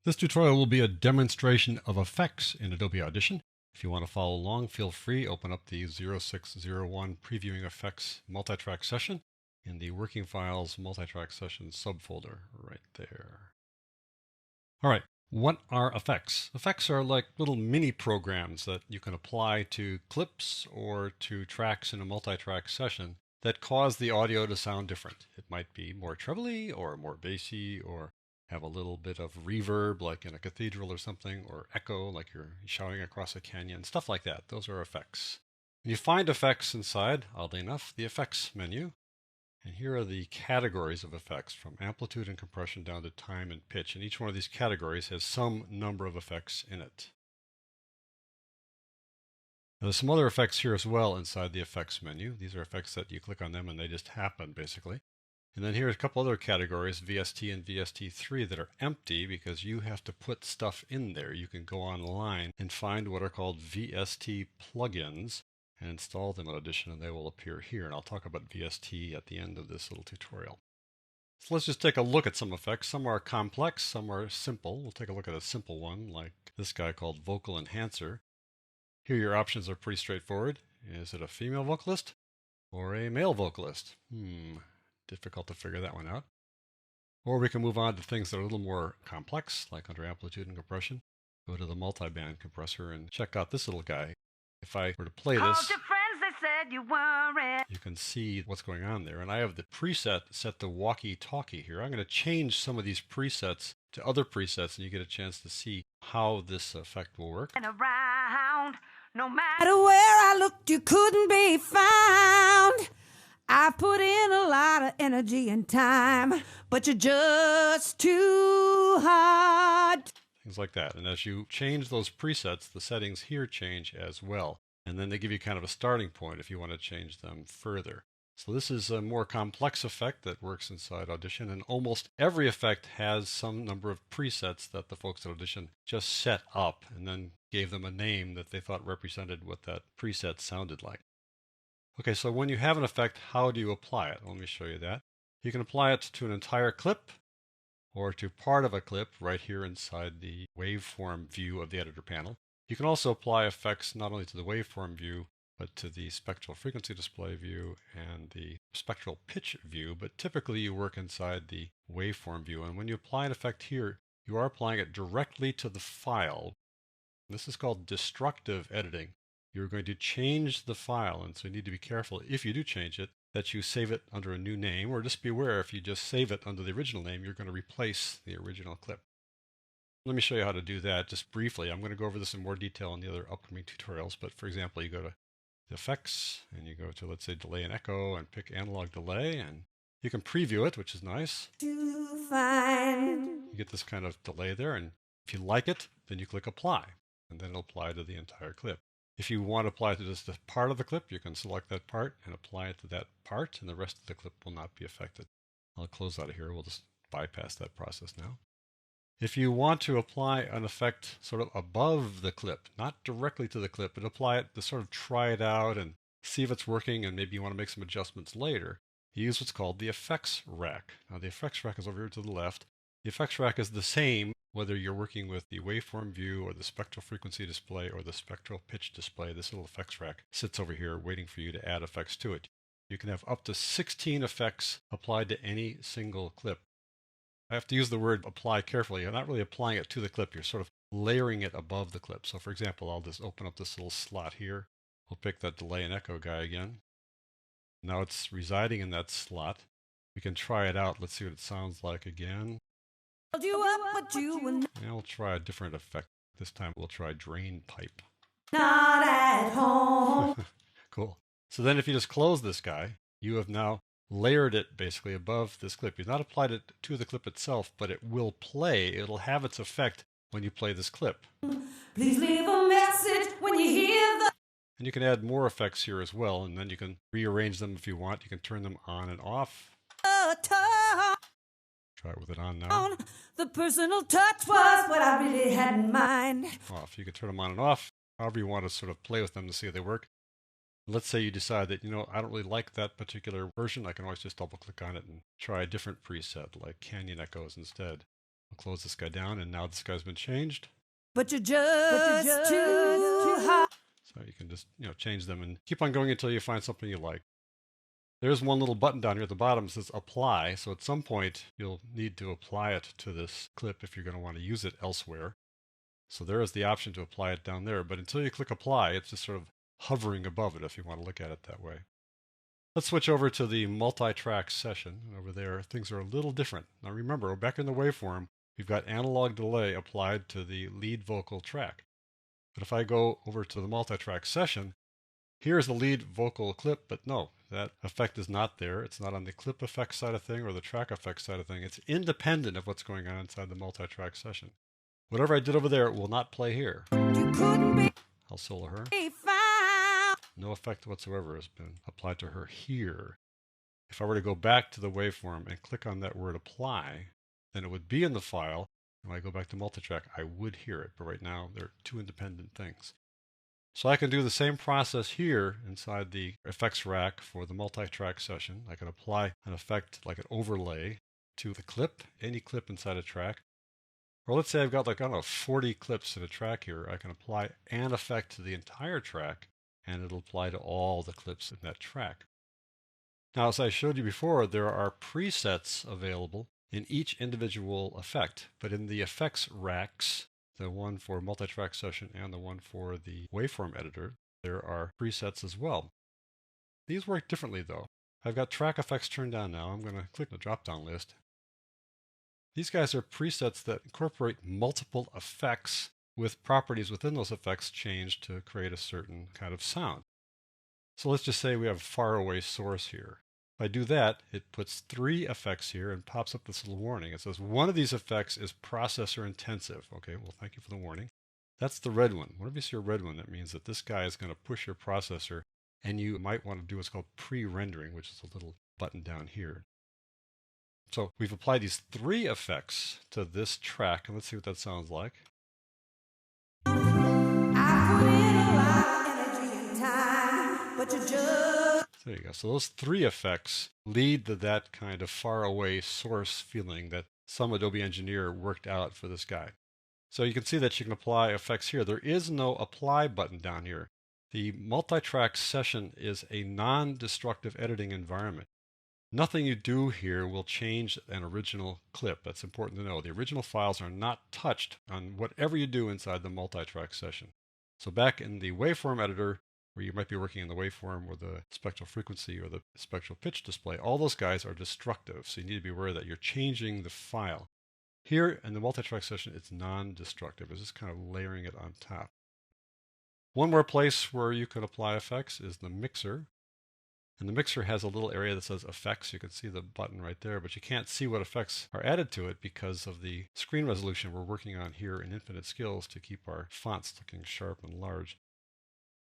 This tutorial will be a demonstration of effects in Adobe Audition. If you want to follow along, feel free, open up the 0601 Previewing Effects multi-track session in the Working Files multi-track session subfolder right there. All right, what are effects? Effects are like little mini programs that you can apply to clips or to tracks in a multi-track session that cause the audio to sound different. It might be more trebly or more bassy or have a little bit of reverb like in a cathedral or something, or echo like you're shouting across a canyon, stuff like that. Those are effects. You find effects inside, oddly enough, the effects menu. And here are the categories of effects from amplitude and compression down to time and pitch. And each one of these categories has some number of effects in it. Now, there's some other effects here as well inside the effects menu. These are effects that you click on them and they just happen basically. And then here's a couple other categories, VST and VST3, that are empty because you have to put stuff in there. You can go online and find what are called VST plugins and install them in Audition, and they will appear here. And I'll talk about VST at the end of this little tutorial. So let's just take a look at some effects. Some are complex, some are simple. We'll take a look at a simple one like this guy called Vocal Enhancer. Here your options are pretty straightforward. Is it a female vocalist or a male vocalist? Difficult to figure that one out. Or we can move on to things that are a little more complex, like under amplitude and compression. Go to the multi-band compressor and check out this little guy. If I were to play this, you can see what's going on there. And I have the preset set to walkie-talkie here. I'm going to change some of these presets to other presets, and you get a chance to see how this effect will work. And around, no matter where I looked, you couldn't be found. I put in a lot of energy and time, but you're just too hard. Things like that. And as you change those presets, the settings here change as well. And then they give you kind of a starting point if you want to change them further. So this is a more complex effect that works inside Audition, and almost every effect has some number of presets that the folks at Audition just set up and then gave them a name that they thought represented what that preset sounded like. Okay, so when you have an effect, how do you apply it? Let me show you that. You can apply it to an entire clip or to part of a clip right here inside the waveform view of the editor panel. You can also apply effects not only to the waveform view, but to the spectral frequency display view and the spectral pitch view, but typically you work inside the waveform view. And when you apply an effect here, you are applying it directly to the file. This is called destructive editing. You're going to change the file, and so you need to be careful if you do change it that you save it under a new name, or just be aware if you just save it under the original name, you're going to replace the original clip. Let me show you how to do that just briefly. I'm going to go over this in more detail in the other upcoming tutorials, but for example, you go to Effects and you go to, let's say, Delay and Echo and pick Analog Delay, and you can preview it, which is nice. To find. You get this kind of delay there, and if you like it, then you click Apply, and then it'll apply to the entire clip. If you want to apply it to just a part of the clip, you can select that part and apply it to that part, and the rest of the clip will not be affected. I'll close out of here. We'll just bypass that process now. If you want to apply an effect sort of above the clip, not directly to the clip, but apply it to sort of try it out and see if it's working, and maybe you want to make some adjustments later, you use what's called the effects rack. Now the effects rack is over here to the left. The effects rack is the same whether you're working with the waveform view or the spectral frequency display or the spectral pitch display. This little effects rack sits over here waiting for you to add effects to it. You can have up to 16 effects applied to any single clip. I have to use the word apply carefully. You're not really applying it to the clip. You're sort of layering it above the clip. So for example, I'll just open up this little slot here. We'll pick that delay and echo guy again. Now it's residing in that slot. We can try it out. Let's see what it sounds like again. And we'll try a different effect. This time we'll try drain pipe. Not at home. Cool. So then if you just close this guy, you have now layered it basically above this clip. You've not applied it to the clip itself, but it will play. It'll have its effect when you play this clip. Please leave a message when you hear the... And you can add more effects here as well, and then you can rearrange them if you want. You can turn them on and off. Try it with it on now. The personal touch was what I really had in mind. Off. You can turn them on and off, however you want to sort of play with them to see if they work. Let's say you decide that, I don't really like that particular version. I can always just double click on it and try a different preset like Canyon Echoes instead. I'll close this guy down, and now this guy's been changed. But you're just too hot. So you can just, change them and keep on going until you find something you like. There's one little button down here at the bottom that says apply. So at some point, you'll need to apply it to this clip if you're going to want to use it elsewhere. So there is the option to apply it down there. But until you click apply, it's just sort of hovering above it if you want to look at it that way. Let's switch over to the multi-track session. Over there, things are a little different. Now remember, back in the waveform, we've got analog delay applied to the lead vocal track. But if I go over to the multi-track session, here's the lead vocal clip, but no, that effect is not there. It's not on the clip effect side of thing or the track effect side of thing. It's independent of what's going on inside the multi-track session. Whatever I did over there will not play here. You couldn't be I'll solo her. found. No effect whatsoever has been applied to her here. If I were to go back to the waveform and click on that word apply, then it would be in the file. When I go back to multitrack, I would hear it, but right now they're two independent things. So I can do the same process here inside the effects rack for the multi-track session. I can apply an effect like an overlay to the clip, any clip inside a track. Or let's say I've got 40 clips in a track here. I can apply an effect to the entire track, and it'll apply to all the clips in that track. Now, as I showed you before, there are presets available in each individual effect, but in the effects racks, the one for multi-track session and the one for the waveform editor, there are presets as well. These work differently though. I've got track effects turned on now. I'm going to click the drop-down list. These guys are presets that incorporate multiple effects with properties within those effects changed to create a certain kind of sound. So let's just say we have a faraway source here. If I do that, it puts 3 effects here and pops up this little warning. It says one of these effects is processor intensive. Okay, well, thank you for the warning. That's the red one. Whenever you see a red one, that means that this guy is going to push your processor, and you might want to do what's called pre-rendering, which is a little button down here. So we've applied these 3 effects to this track, and let's see what that sounds like. I put in a lot of energy and time, but you just. There you go. So those 3 effects lead to that kind of faraway source feeling that some Adobe engineer worked out for this guy. So you can see that you can apply effects here. There is no apply button down here. The multi-track session is a non-destructive editing environment. Nothing you do here will change an original clip. That's important to know. The original files are not touched on whatever you do inside the multi-track session. So back in the waveform editor, where you might be working in the waveform or the spectral frequency or the spectral pitch display, all those guys are destructive. So you need to be aware that you're changing the file. Here in the multi-track session, it's non-destructive. It's just kind of layering it on top. One more place where you can apply effects is the mixer. And the mixer has a little area that says effects. You can see the button right there, but you can't see what effects are added to it because of the screen resolution we're working on here in Infinite Skills to keep our fonts looking sharp and large.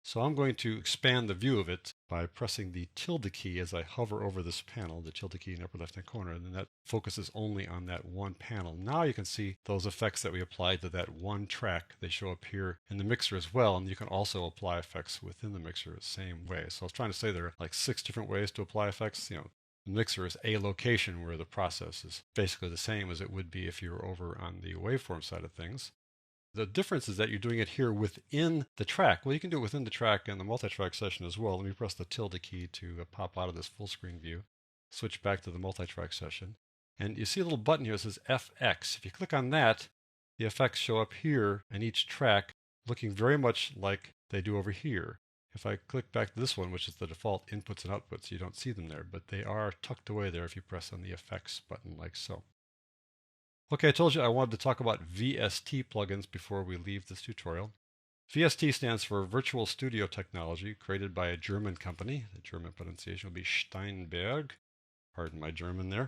So I'm going to expand the view of it by pressing the tilde key as I hover over this panel, the tilde key in the upper left-hand corner, and then that focuses only on that one panel. Now you can see those effects that we applied to that one track. They show up here in the mixer as well, and you can also apply effects within the mixer the same way. So I was trying to say there are like 6 different ways to apply effects. The mixer is a location where the process is basically the same as it would be if you were over on the waveform side of things. The difference is that you're doing it here within the track. Well, you can do it within the track and the multi-track session as well. Let me press the tilde key to pop out of this full screen view. Switch back to the multi-track session. And you see a little button here that says FX. If you click on that, the effects show up here in each track looking very much like they do over here. If I click back to this one, which is the default inputs and outputs, you don't see them there, but they are tucked away there if you press on the effects button like so. Okay, I told you I wanted to talk about VST plugins before we leave this tutorial. VST stands for Virtual Studio Technology, created by a German company. The German pronunciation will be Steinberg. Pardon my German there.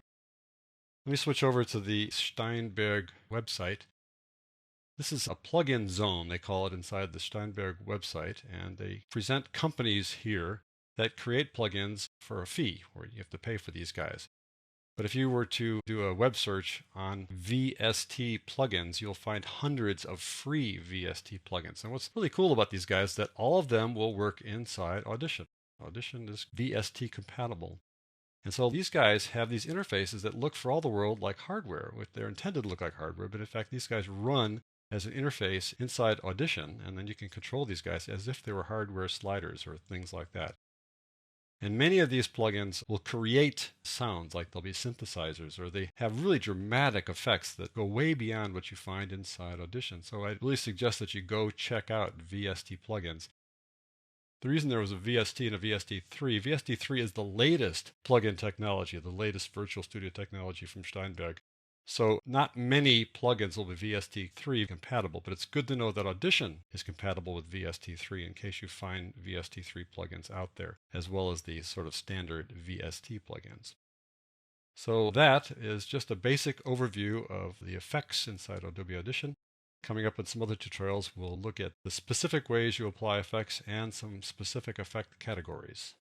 Let me switch over to the Steinberg website. This is a plugin zone, they call it, inside the Steinberg website, and they present companies here that create plugins for a fee, or you have to pay for these guys. But if you were to do a web search on VST plugins, you'll find hundreds of free VST plugins. And what's really cool about these guys is that all of them will work inside Audition. Audition is VST compatible. And so these guys have these interfaces that look for all the world like hardware, which they're intended to look like hardware, but in fact these guys run as an interface inside Audition, and then you can control these guys as if they were hardware sliders or things like that. And many of these plugins will create sounds, like they'll be synthesizers, or they have really dramatic effects that go way beyond what you find inside Audition. So I really suggest that you go check out VST plugins. The reason there was a VST and a VST3, VST3 is the latest plugin technology, the latest virtual studio technology from Steinberg. So not many plugins will be VST3 compatible, but it's good to know that Audition is compatible with VST3 in case you find VST3 plugins out there, as well as the sort of standard VST plugins. So that is just a basic overview of the effects inside Adobe Audition. Coming up in some other tutorials, we'll look at the specific ways you apply effects and some specific effect categories.